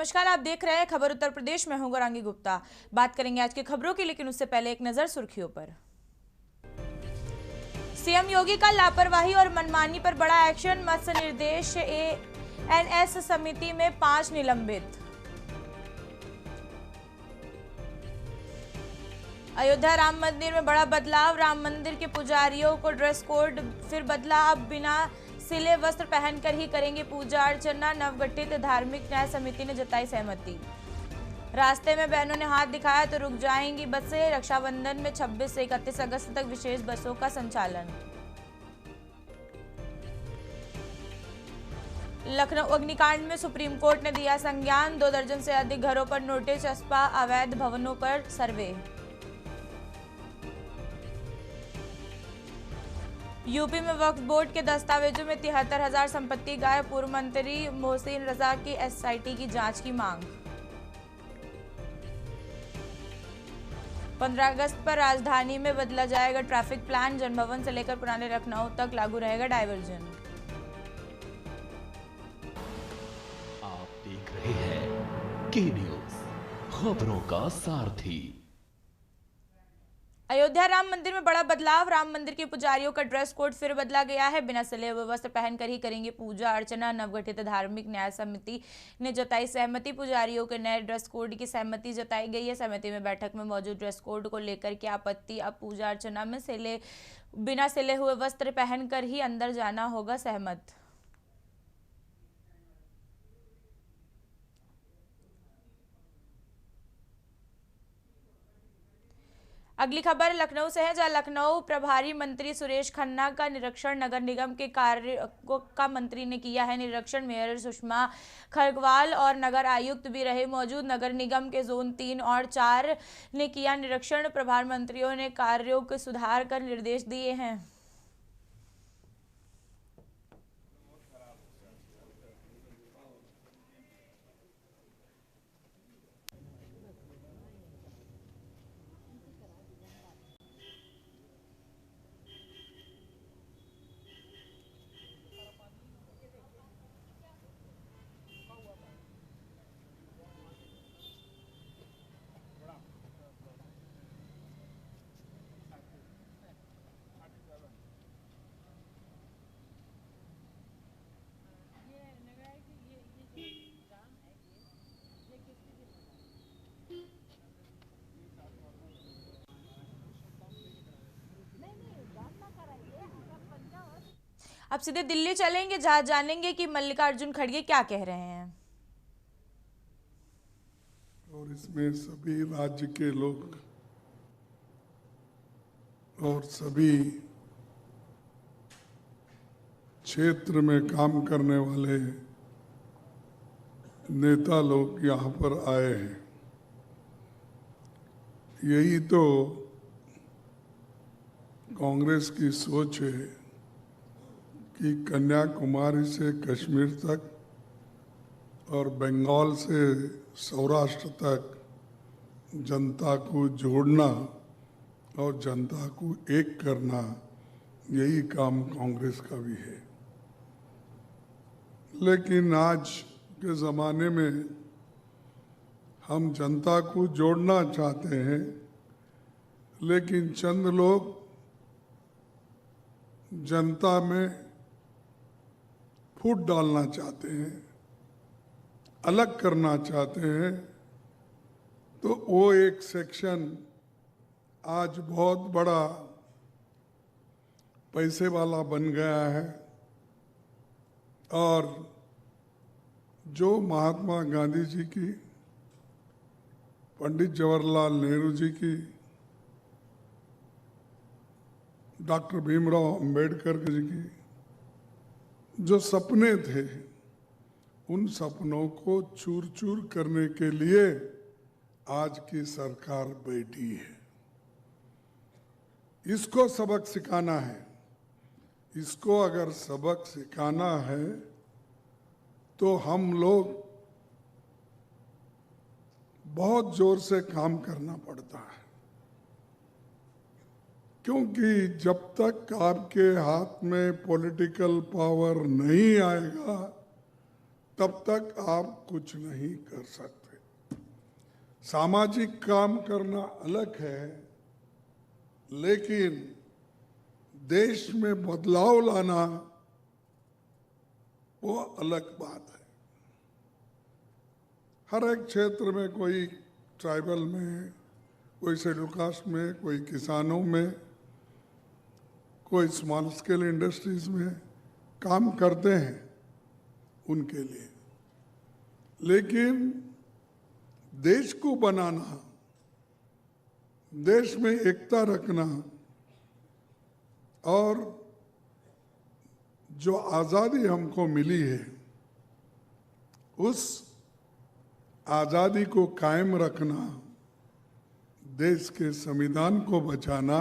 नमस्कार, आप देख रहे हैं खबर उत्तर प्रदेश में। हूं गौरांगी गुप्ता। बात करेंगे आज की खबरों की, लेकिन उससे पहले एक नजर सुर्खियों पर। सीएम योगी का लापरवाही और मनमानी पर बड़ा एक्शन। मत्स्य निर्देश एएनएस समिति में 5 निलंबित। अयोध्या राम मंदिर में बड़ा बदलाव। राम मंदिर के पुजारियों को ड्रेस कोड फिर बदला। अब बिना सिले वस्त्र पहनकर ही करेंगे पूजा अर्चना। नवगठित धार्मिक न्याय समिति ने जताई सहमति। रास्ते में बहनों ने हाथ दिखाया तो रुक जाएंगी बसें। रक्षाबंधन में 26 से 31 अगस्त तक विशेष बसों का संचालन। लखनऊ अग्निकांड में सुप्रीम कोर्ट ने दिया संज्ञान। 2 दर्जन से अधिक घरों पर नोटिस। चस्पा अवैध भवनों पर सर्वे। यूपी में वक्फ बोर्ड के दस्तावेजों में 73,000 संपत्ति गायब। पूर्व मंत्री मोहसिन रजा की एसआईटी की जांच की मांग। 15 अगस्त पर राजधानी में बदला जाएगा ट्रैफिक प्लान। जनभवन से लेकर पुराने लखनऊ तक लागू रहेगा डायवर्जन। आप देख रहे हैं के न्यूज, खबरों का सारथी। अयोध्या राम मंदिर में बड़ा बदलाव। राम मंदिर के पुजारियों का ड्रेस कोड फिर बदला गया है। बिना सिले हुए वस्त्र पहनकर ही करेंगे पूजा अर्चना। नवगठित धार्मिक न्याय समिति ने जताई सहमति। पुजारियों के नए ड्रेस कोड की सहमति जताई गई है। समिति में बैठक में मौजूद ड्रेस कोड को लेकर के आपत्ति। अब पूजा अर्चना में बिना सिले हुए वस्त्र पहनकर ही अंदर जाना होगा सहमत। अगली खबर लखनऊ से है, जहां लखनऊ प्रभारी मंत्री सुरेश खन्ना का निरीक्षण। नगर निगम के कार्य का मंत्री ने किया है निरीक्षण। मेयर सुषमा खरगवाल और नगर आयुक्त भी रहे मौजूद। नगर निगम के जोन 3 और 4 ने किया निरीक्षण। प्रभार मंत्रियों ने कार्यों के सुधार कर निर्देश दिए हैं। अब सीधे दिल्ली चलेंगे, जहां जानेंगे कि मल्लिकार्जुन खड़गे क्या कह रहे हैं। और इसमें सभी राज्य के लोग और सभी क्षेत्र में काम करने वाले नेता लोग यहाँ पर आए हैं। यही तो कांग्रेस की सोच है कि कन्याकुमारी से कश्मीर तक और बंगाल से सौराष्ट्र तक जनता को जोड़ना और जनता को एक करना, यही काम कांग्रेस का भी है। लेकिन आज के ज़माने में हम जनता को जोड़ना चाहते हैं, लेकिन चंद लोग जनता में फूट डालना चाहते हैं, अलग करना चाहते हैं। तो वो एक सेक्शन आज बहुत बड़ा पैसे वाला बन गया है और जो महात्मा गांधी जी की, पंडित जवाहरलाल नेहरू जी की, डॉक्टर भीमराव अंबेडकर जी की जो सपने थे, उन सपनों को चूर चूर करने के लिए आज की सरकार बैठी है। इसको सबक सिखाना है। इसको अगर सबक सिखाना है तो हम लोग बहुत जोर से काम करना पड़ता है, क्योंकि जब तक आपके हाथ में पॉलिटिकल पावर नहीं आएगा तब तक आप कुछ नहीं कर सकते। सामाजिक काम करना अलग है, लेकिन देश में बदलाव लाना वो अलग बात है। हर एक क्षेत्र में, कोई ट्राइबल में, कोई शेड्यूल कास्ट में, कोई किसानों में, कोई स्मॉल स्केल इंडस्ट्रीज में काम करते हैं उनके लिए, लेकिन देश को बनाना, देश में एकता रखना और जो आज़ादी हमको मिली है उस आज़ादी को कायम रखना, देश के संविधान को बचाना,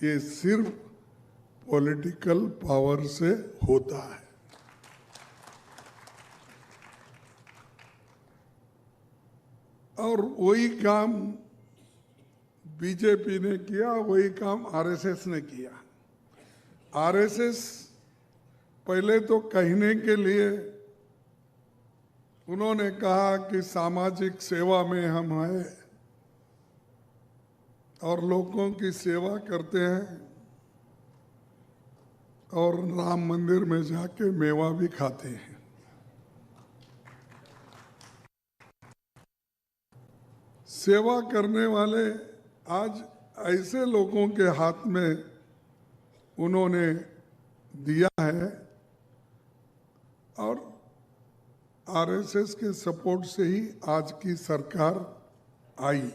ये सिर्फ पॉलिटिकल पावर से होता है। और वही काम बीजेपी ने किया, वही काम आरएसएस ने किया। आरएसएस पहले तो कहने के लिए उन्होंने कहा कि सामाजिक सेवा में हम हैं और लोगों की सेवा करते हैं और राम मंदिर में जाके मेवा भी खाते हैं। सेवा करने वाले आज ऐसे लोगों के हाथ में उन्होंने दिया है और आरएसएस के सपोर्ट से ही आज की सरकार आई।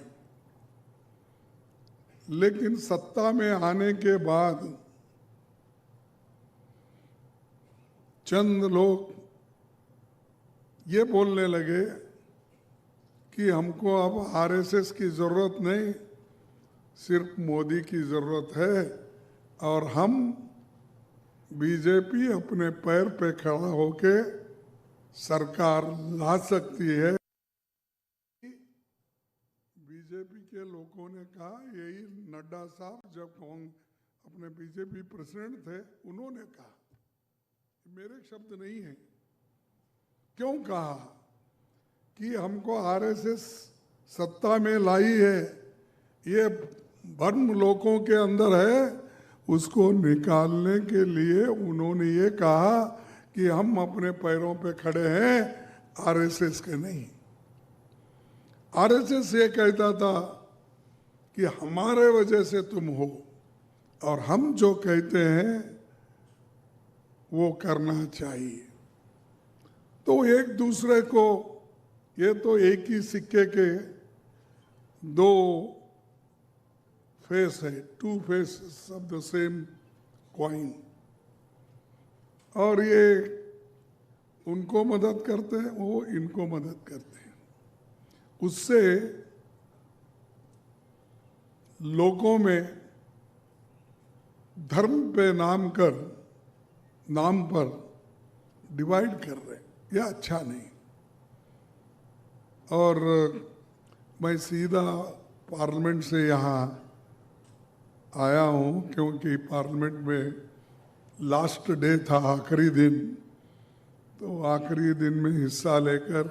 लेकिन सत्ता में आने के बाद चंद लोग ये बोलने लगे कि हमको अब आरएसएस की जरूरत नहीं, सिर्फ मोदी की जरूरत है और हम बीजेपी अपने पैर पे खड़ा होके सरकार ला सकती है। बीजेपी के लोगों ने कहा, यही नड्डा साहब जब अपने बीजेपी प्रेसिडेंट थे उन्होंने कहा, मेरे शब्द नहीं है। क्यों कहा कि हमको आरएसएस सत्ता में लाई है, ये भ्रम लोगों के अंदर है, उसको निकालने के लिए उन्होंने ये कहा कि हम अपने पैरों पे खड़े हैं, आरएसएस के नहीं। आरएसएस ये कहता था कि हमारे वजह से तुम हो और हम जो कहते हैं वो करना चाहिए। तो एक दूसरे को, ये तो एक ही सिक्के के दो फेस है, two faces of the same coin. और ये उनको मदद करते हैं, वो इनको मदद करते हैं। उससे लोगों में धर्म पे नाम पर डिवाइड कर रहे हैं, यह अच्छा नहीं। और मैं सीधा पार्लियामेंट से यहाँ आया हूँ क्योंकि पार्लियामेंट में लास्ट डे था, आखिरी दिन। तो आखिरी दिन में हिस्सा लेकर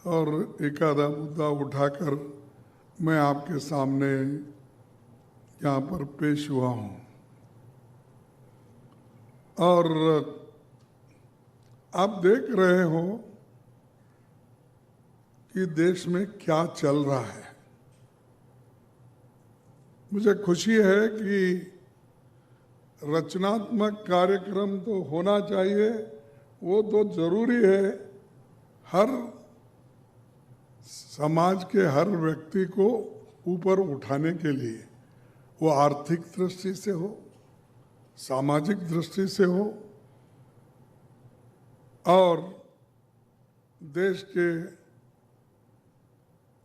और एक आधा मुद्दा उठाकर मैं आपके सामने यहाँ पर पेश हुआ हूँ। और आप देख रहे हो कि देश में क्या चल रहा है। मुझे खुशी है कि रचनात्मक कार्यक्रम तो होना चाहिए, वो तो जरूरी है। हर समाज के हर व्यक्ति को ऊपर उठाने के लिए, वो आर्थिक दृष्टि से हो, सामाजिक दृष्टि से हो और देश के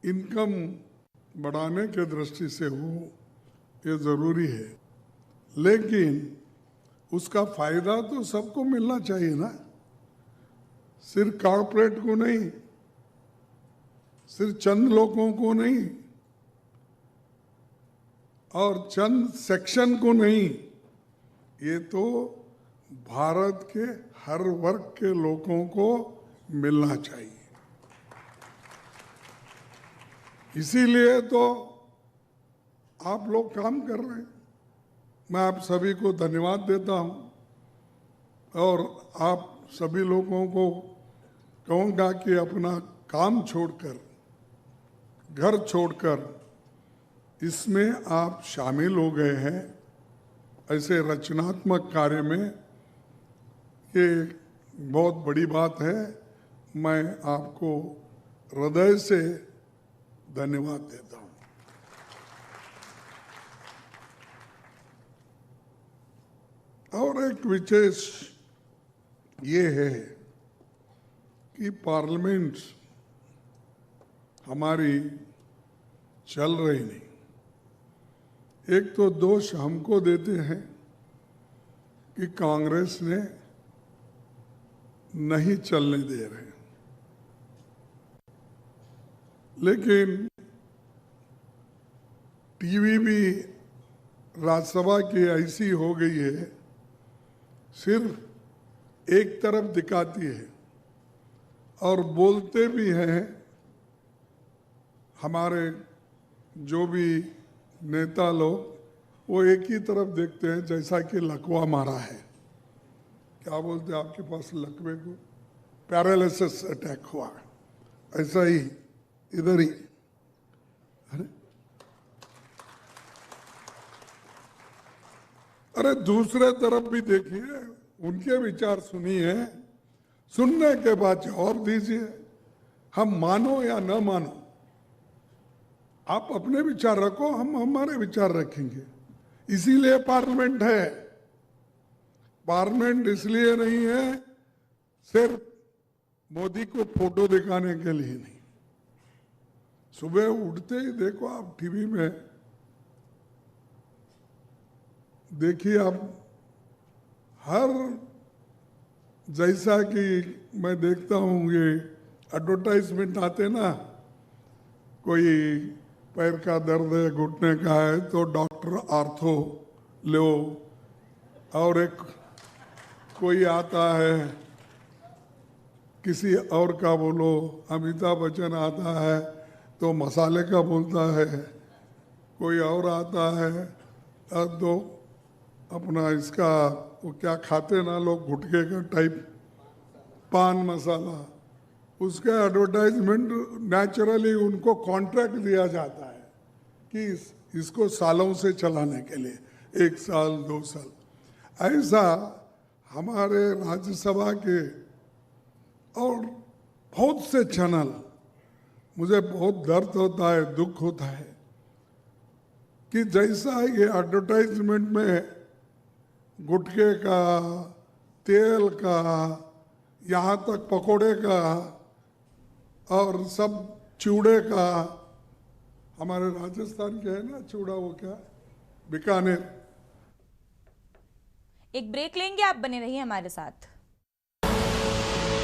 इनकम बढ़ाने के दृष्टि से हो, ये जरूरी है। लेकिन उसका फायदा तो सबको मिलना चाहिए ना, सिर्फ कॉर्पोरेट को नहीं, सिर्फ चंद लोगों को नहीं और चंद सेक्शन को नहीं। ये तो भारत के हर वर्ग के लोगों को मिलना चाहिए। इसीलिए तो आप लोग काम कर रहे हैं। मैं आप सभी को धन्यवाद देता हूं और आप सभी लोगों को कहूँगा कि अपना काम छोड़कर, घर छोड़कर इसमें आप शामिल हो गए हैं। ऐसे रचनात्मक कार्य में ये बहुत बड़ी बात है। मैं आपको हृदय से धन्यवाद देता हूं। और एक विशेष ये है कि पार्लियामेंट हमारी चल रही नहीं। एक तो दोष हमको देते हैं कि कांग्रेस ने नहीं चलने दे रहे, लेकिन टीवी भी राज्यसभा की ऐसी हो गई है, सिर्फ एक तरफ दिखाती है और बोलते भी हैं। हमारे जो भी नेता लोग वो एक ही तरफ देखते हैं, जैसा कि लकवा मारा है। क्या बोलते हैं आपके पास लकवे को? पैरालिसिस अटैक हुआ, ऐसा ही इधर ही। अरे दूसरे तरफ भी देखिए, उनके विचार सुनिए, सुनने के बाद जवाब दीजिए। हम मानो या न मानो, आप अपने विचार रखो, हम हमारे विचार रखेंगे। इसीलिए पार्लियामेंट है। पार्लियामेंट इसलिए नहीं है सिर्फ मोदी को फोटो दिखाने के लिए नहीं। सुबह उठते ही देखो आप टीवी में, देखिए आप हर, जैसा कि मैं देखता हूँ ये एडवर्टाइजमेंट आते ना, कोई पैर का दर्द है, घुटने का है तो डॉक्टर आर्थो लो, और एक कोई आता है किसी और का बोलो, अमिताभ बच्चन आता है तो मसाले का बोलता है, कोई और आता है तो अपना इसका वो क्या खाते ना लोग, गुटखे का टाइप, पान मसाला, उसका एडवर्टाइजमेंट नेचुरली उनको कॉन्ट्रैक्ट दिया जाता है कि इसको सालों से चलाने के लिए, 1 साल 2 साल। ऐसा हमारे राज्यसभा के और बहुत से चैनल, मुझे बहुत दर्द होता है, दुख होता है कि जैसा ये एडवर्टाइजमेंट में गुटखे का, तेल का, यहाँ तक पकोड़े का और सब चूड़े का, हमारे राजस्थान के है ना चूड़ा, वो क्या, बीकानेर। एक ब्रेक लेंगे, आप बने रहिए हमारे साथ।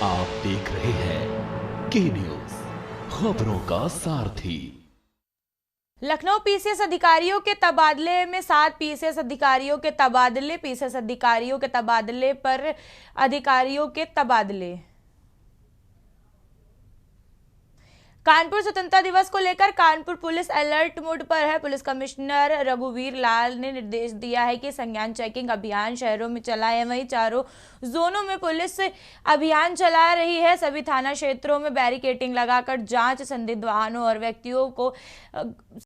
आप देख रहे हैं के न्यूज, खबरों का सारथी। लखनऊ पीसीएस अधिकारियों के तबादले में 7 पीसीएस अधिकारियों के तबादले, पीसीएस अधिकारियों के तबादले पर अधिकारियों के तबादले। कानपुर स्वतंत्रता दिवस को लेकर कानपुर पुलिस अलर्ट मोड पर है। पुलिस कमिश्नर रघुवीर लाल ने निर्देश दिया है कि संज्ञान चेकिंग अभियान शहरों में चलाए, वहीं चारों जोनों में पुलिस अभियान चला रही है। सभी थाना क्षेत्रों में बैरिकेडिंग लगाकर जांच, संदिग्ध वाहनों और व्यक्तियों को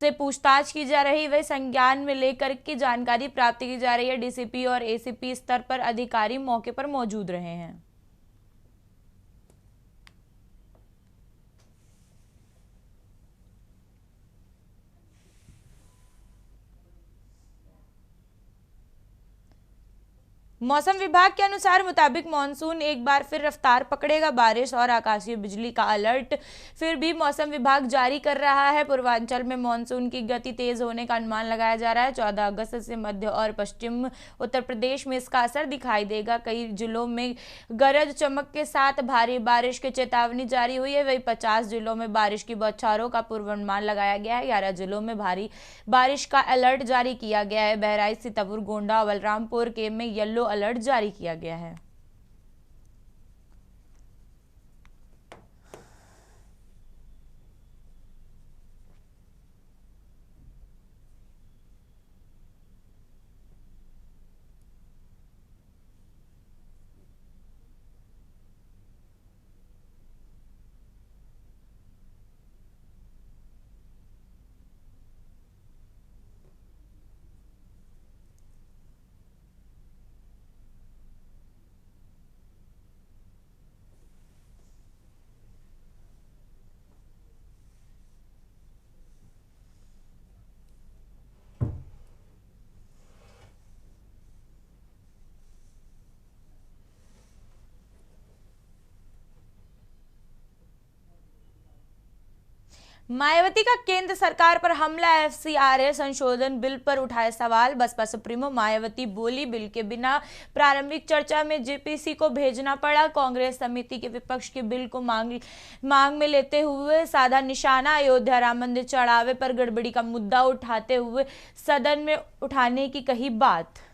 से पूछताछ की जा रही है। वही संज्ञान में लेकर की जानकारी प्राप्त की जा रही है। डीसीपी और एसीपी स्तर पर अधिकारी मौके पर मौजूद रहे हैं। मौसम विभाग के अनुसार मुताबिक मानसून एक बार फिर रफ्तार पकड़ेगा। बारिश और आकाशीय बिजली का अलर्ट फिर भी मौसम विभाग जारी कर रहा है। पूर्वांचल में मानसून की गति तेज होने का अनुमान लगाया जा रहा है। 14 अगस्त से मध्य और पश्चिम उत्तर प्रदेश में इसका असर दिखाई देगा। कई जिलों में गरज चमक के साथ भारी बारिश की चेतावनी जारी हुई है। वही 50 जिलों में बारिश की बौछारों का पूर्वानुमान लगाया गया है। 11 जिलों में भारी बारिश का अलर्ट जारी किया गया है। बहराइच, सीतापुर, गोंडा, बलरामपुर के में येलो अलर्ट जारी किया गया है। मायावती का केंद्र सरकार पर हमला, एफसीआरए संशोधन बिल पर उठाए सवाल। बसपा सुप्रीमो मायावती बोली, बिल के बिना प्रारंभिक चर्चा में जेपीसी को भेजना पड़ा। कांग्रेस समिति के विपक्ष के बिल को मांग में लेते हुए साधा निशाना। अयोध्या राम मंदिर चढ़ावे पर गड़बड़ी का मुद्दा उठाते हुए सदन में उठाने की कही बात।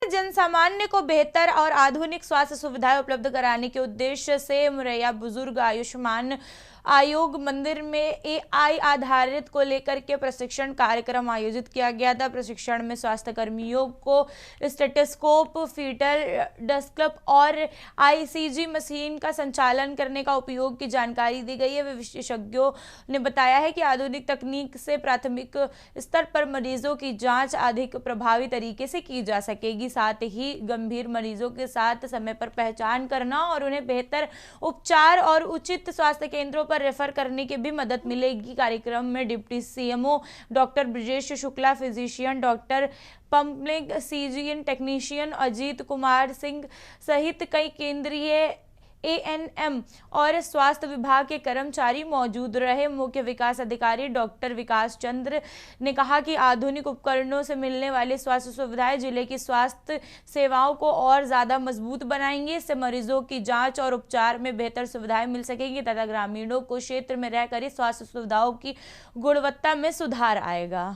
जनसामान्य को बेहतर और आधुनिक स्वास्थ्य सुविधाएं उपलब्ध कराने के उद्देश्य से मुरैया बुजुर्ग आयुष्मान आयोग मंदिर में एआई आधारित को लेकर के प्रशिक्षण कार्यक्रम आयोजित किया गया था। प्रशिक्षण में स्वास्थ्य कर्मियों को स्टेथोस्कोप, फीटल डेस्कटॉप और आईसीजी मशीन का संचालन करने का उपयोग की जानकारी दी गई है। विशेषज्ञों ने बताया है कि आधुनिक तकनीक से प्राथमिक स्तर पर मरीजों की जांच अधिक प्रभावी तरीके से की जा सकेगी। साथ ही गंभीर मरीजों के साथ समय पर पहचान करना और उन्हें बेहतर उपचार और उचित स्वास्थ्य केंद्रों पर रेफर करने की भी मदद मिलेगी। कार्यक्रम में deputy CMO doctor Brajesh Shukla, physician doctor पंपलिंग, सीजीएन टेक्नीशियन अजीत कुमार सिंह सहित कई केंद्रीय एएनएम और स्वास्थ्य विभाग के कर्मचारी मौजूद रहे। मुख्य विकास अधिकारी डॉक्टर विकास चंद्र ने कहा कि आधुनिक उपकरणों से मिलने वाली स्वास्थ्य सुविधाएं जिले की स्वास्थ्य सेवाओं को और ज्यादा मजबूत बनाएंगे। इससे मरीजों की जांच और उपचार में बेहतर सुविधाएं मिल सकेंगी तथा ग्रामीणों को क्षेत्र में रहकर ही स्वास्थ्य सुविधाओं की गुणवत्ता में सुधार आएगा।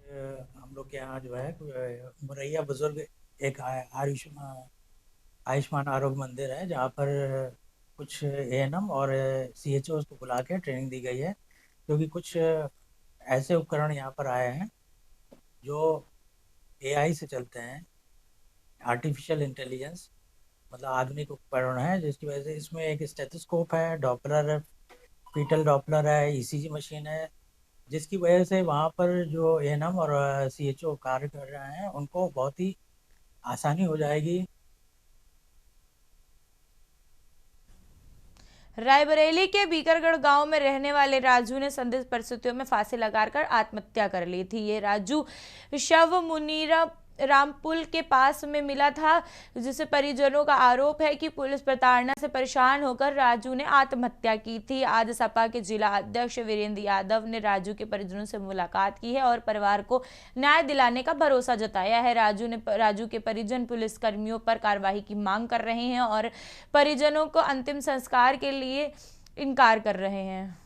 हम लोग के यहाँ जो है मुरैया बुजुर्ग एक आयुष्मान आरोग्य मंदिर है, जहाँ पर कुछ एएनएम और सीएचओ को बुला के ट्रेनिंग दी गई है, क्योंकि कुछ ऐसे उपकरण यहाँ पर आए हैं जो एआई से चलते हैं, आर्टिफिशियल इंटेलिजेंस, मतलब आधुनिक उपकरण है, जिसकी वजह से इसमें एक स्टेथोस्कोप है, डॉपलर, फीटल डॉपलर है, ईसीजी मशीन है, जिसकी वजह से वहाँ पर जो एएनएम और सीएचओ कार्य कर रहे हैं उनको बहुत ही आसानी हो जाएगी। रायबरेली के बीकरगढ़ गांव में रहने वाले राजू ने संदिग्ध परिस्थितियों में फांसी लगाकर आत्महत्या कर ली थी। ये राजू शव मुनीरा रामपुल के पास में मिला था, जिसे परिजनों का आरोप है कि पुलिस प्रताड़ना से परेशान होकर राजू ने आत्महत्या की थी। आज सपा के जिला अध्यक्ष वीरेंद्र यादव ने राजू के परिजनों से मुलाकात की है और परिवार को न्याय दिलाने का भरोसा जताया है। राजू के परिजन पुलिस कर्मियों पर कार्रवाई की मांग कर रहे हैं और परिजनों को अंतिम संस्कार के लिए इनकार कर रहे हैं।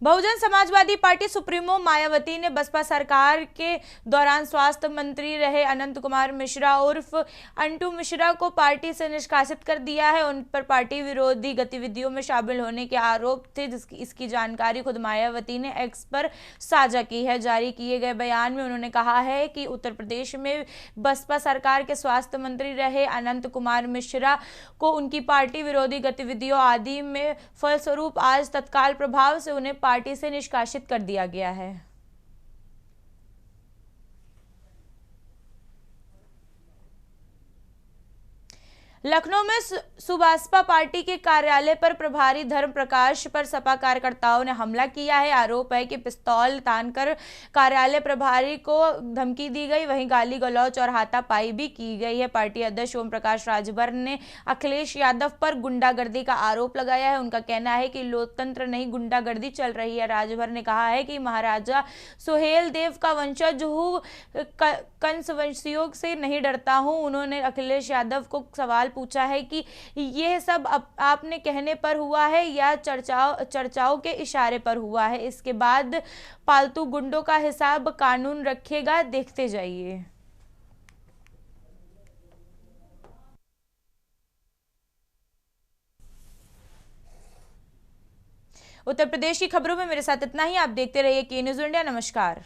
बहुजन समाजवादी पार्टी सुप्रीमो मायावती ने बसपा सरकार के दौरान स्वास्थ्य मंत्री रहे अनंत कुमार मिश्रा उर्फ अंटू मिश्रा को पार्टी से निष्कासित कर दिया है। उन पर पार्टी विरोधी गतिविधियों में शामिल होने के आरोप थे। इसकी जानकारी खुद मायावती ने एक्स पर साझा की है। जारी किए गए बयान में उन्होंने कहा है कि उत्तर प्रदेश में बसपा सरकार के स्वास्थ्य मंत्री रहे अनंत कुमार मिश्रा को उनकी पार्टी विरोधी गतिविधियों आदि में फलस्वरूप आज तत्काल प्रभाव से उन्हें पार्टी से निष्कासित कर दिया गया है। लखनऊ में सुभाषपा पार्टी के कार्यालय पर प्रभारी धर्म प्रकाश पर सपा कार्यकर्ताओं ने हमला किया है। आरोप है कि पिस्तौल तानकर कार्यालय प्रभारी को धमकी दी गई, वहीं गाली गलौज और हाथापाई भी की गई है। पार्टी अध्यक्ष ओम प्रकाश राजभर ने अखिलेश यादव पर गुंडागर्दी का आरोप लगाया है। उनका कहना है कि लोकतंत्र नहीं गुंडागर्दी चल रही है। राजभर ने कहा है कि महाराजा सुहेल देव का वंशज हूँ, कंस वंशियों से नहीं डरता हूँ। उन्होंने अखिलेश यादव को सवाल पूछा है कि यह सब आपने कहने पर हुआ है या चर्चाओं के इशारे पर हुआ है। इसके बाद पालतू गुंडों का हिसाब कानून रखेगा, देखते जाइए। उत्तर प्रदेश की खबरों में मेरे साथ इतना ही। आप देखते रहिए के न्यूज़ इंडिया। नमस्कार।